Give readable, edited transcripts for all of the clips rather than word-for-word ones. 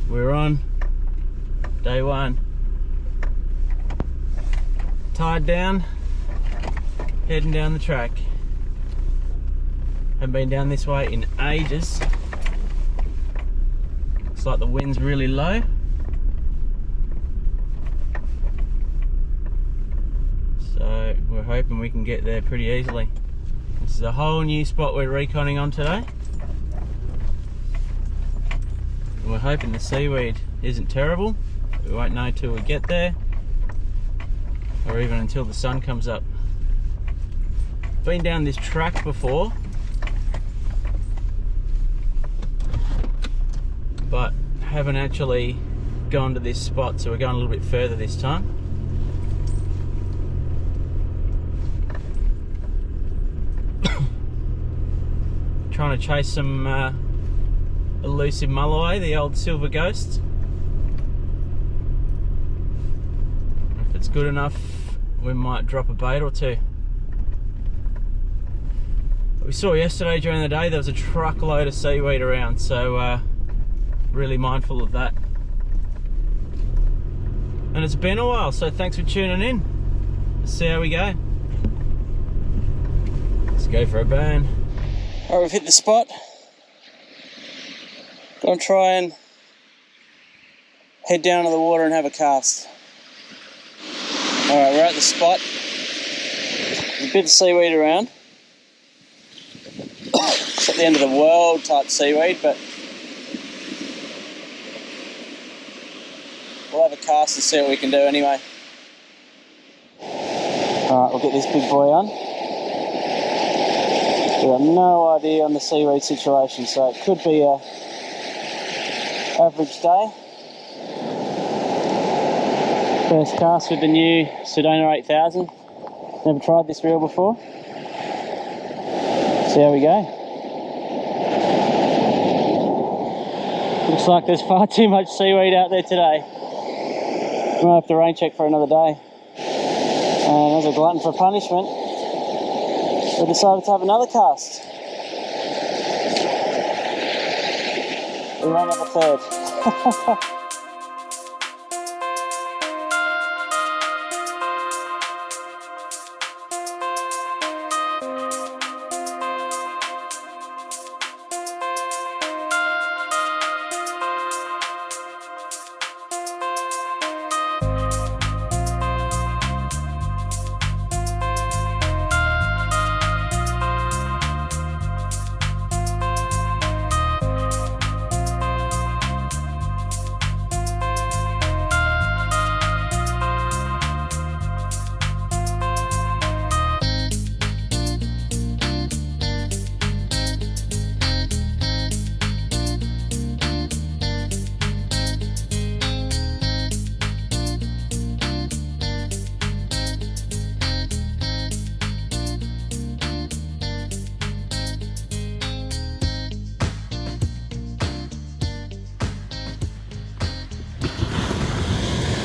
We're on day one. Tied down, heading down the track. Haven't been down this way in ages. Looks like the wind's really low. So we're hoping we can get there pretty easily. This is a whole new spot we're reconning on today. And we're hoping the seaweed isn't terrible. We won't know till we get there, or even until the sun comes up. Been down this track before, but haven't actually gone to this spot, so we're going a little bit further this time. Trying to chase some elusive mulloway, the old silver ghost. If it's good enough, we might drop a bait or two. We saw yesterday during the day there was a truckload of seaweed around, so really mindful of that. And it's been a while, so thanks for tuning in. Let's see how we go. Let's go for a burn. Alright, we've hit the spot. Gonna try and head down to the water and have a cast. Alright, we're at the spot. There's a bit of seaweed around. It's at the end of the world type seaweed, but we'll have a cast and see what we can do anyway. Alright, we'll get this big boy on. We have no idea on the seaweed situation, so it could be a average day. First cast with the new Sedona 8000. Never tried this reel before. See how we go. Looks like there's far too much seaweed out there today. Might have to rain check for another day. And as a glutton for punishment, we decided to have another cast. We won't have a third.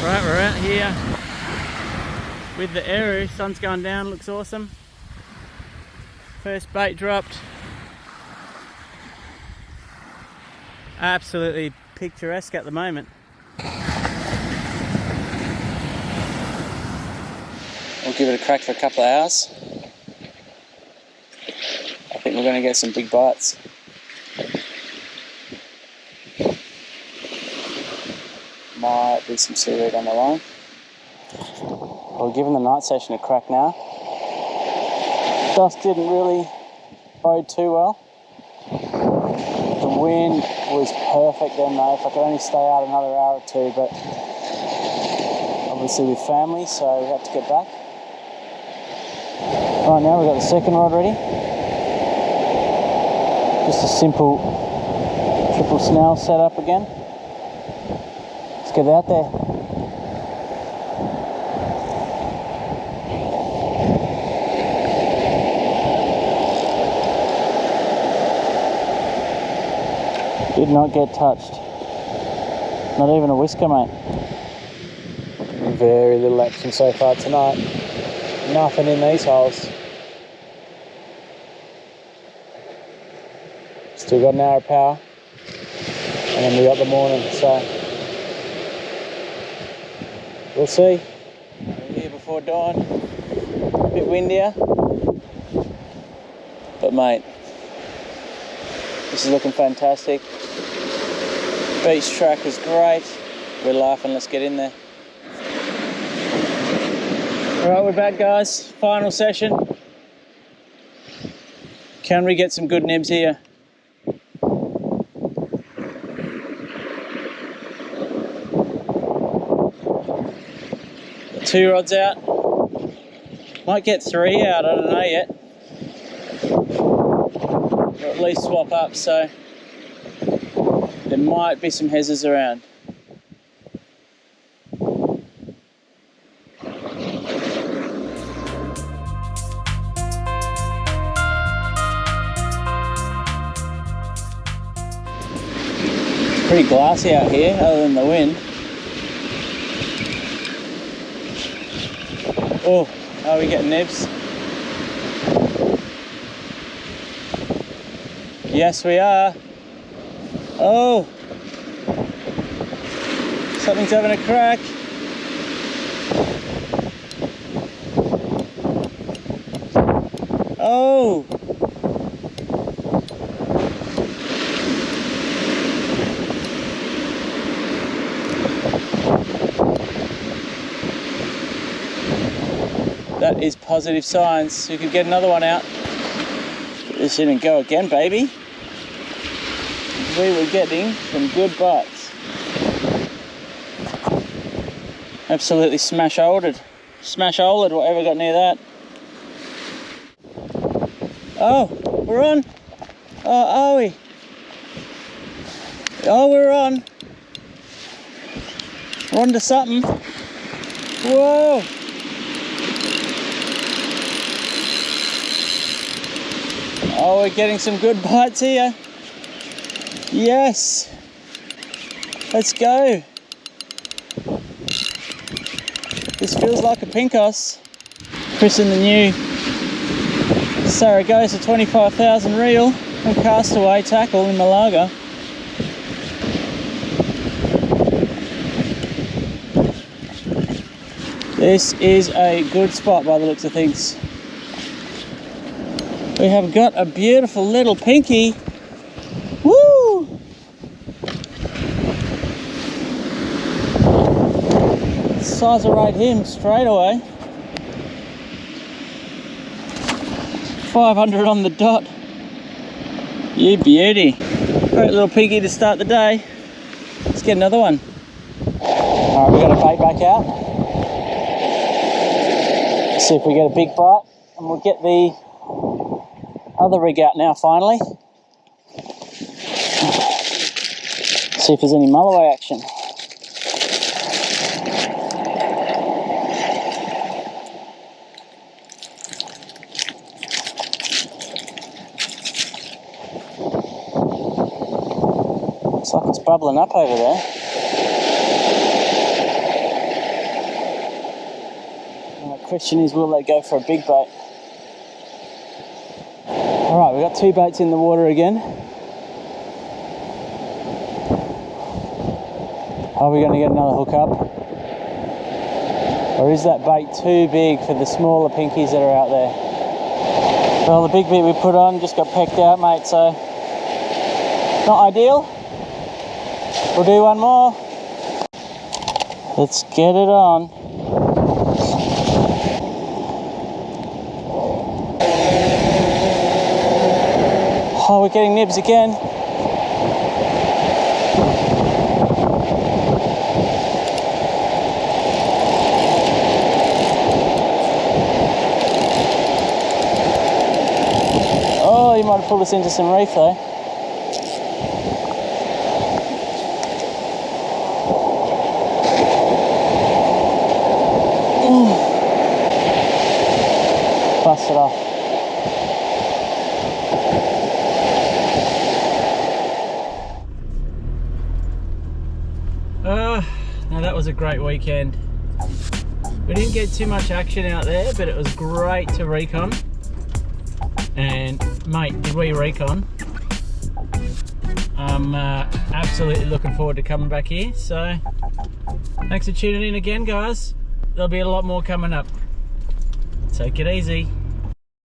Right, we're out here with the Eru. Sun's going down, looks awesome. First bait dropped. Absolutely picturesque at the moment. We'll give it a crack for a couple of hours. I think we're going to get some big bites. Might be some seaweed on the line. We're giving the night session a crack now. Dust didn't really bode too well. The wind was perfect then though. If I could only stay out another hour or two, but obviously with family, so we had to get back. Right now we've got the second rod ready. Just a simple triple snell setup again. Get out there. Did not get touched. Not even a whisker, mate. Very little action so far tonight. Nothing in these holes. Still got an hour of power. And then we got the morning, so We'll see. We're here before dawn. A bit windier. But mate, this is looking fantastic. Beach track was great. We're laughing, let's get in there. Alright, we're back guys. Final session. Can we get some good nibs here? Got 2 rods out. Might get 3 out, I don't know yet. Or at least swap up, so there might be some hezzers around. It's pretty glassy out here, other than the wind. Oh, are we getting nibs? Yes, we are. Oh, something's having a crack. Oh, that is positive signs. You could get another one out. Get this in and go again, baby. We were getting some good bites. Absolutely smash-oled. Smash-oled, whatever got near that. Oh, we're on. Oh, are we? Oh, we're on. We're on to something. Whoa. Oh, we're getting some good bites here. Yes, let's go. This feels like a pinkos. Chris in the new Saragosa 25,000 reel and castaway tackle in Malaga. This is a good spot by the looks of things. We have got a beautiful little pinky. Woo! Size will rate him straight away. 500 on the dot. You beauty. Great little pinky to start the day. Let's get another one. Alright, we've got a bait back out. Let's see if we get a big bite. And we'll get the other rig out now finally. See if there's any mulloway action. Looks like it's bubbling up over there. And the question is, will they go for a big bait? Alright, we've got 2 baits in the water again. Are we going to get another hook up? Or is that bait too big for the smaller pinkies that are out there? Well, the big bit we put on just got pecked out, mate, so not ideal. We'll do one more. Let's get it on. Oh, we're getting nibs again. Oh, you might have pulled us into some reef though. Bust it off. Now that was a great weekend. We didn't get too much action out there, but it was great to recon. And mate, did we recon? I'm absolutely looking forward to coming back here. So thanks for tuning in again, guys. There'll be a lot more coming up. Take it easy.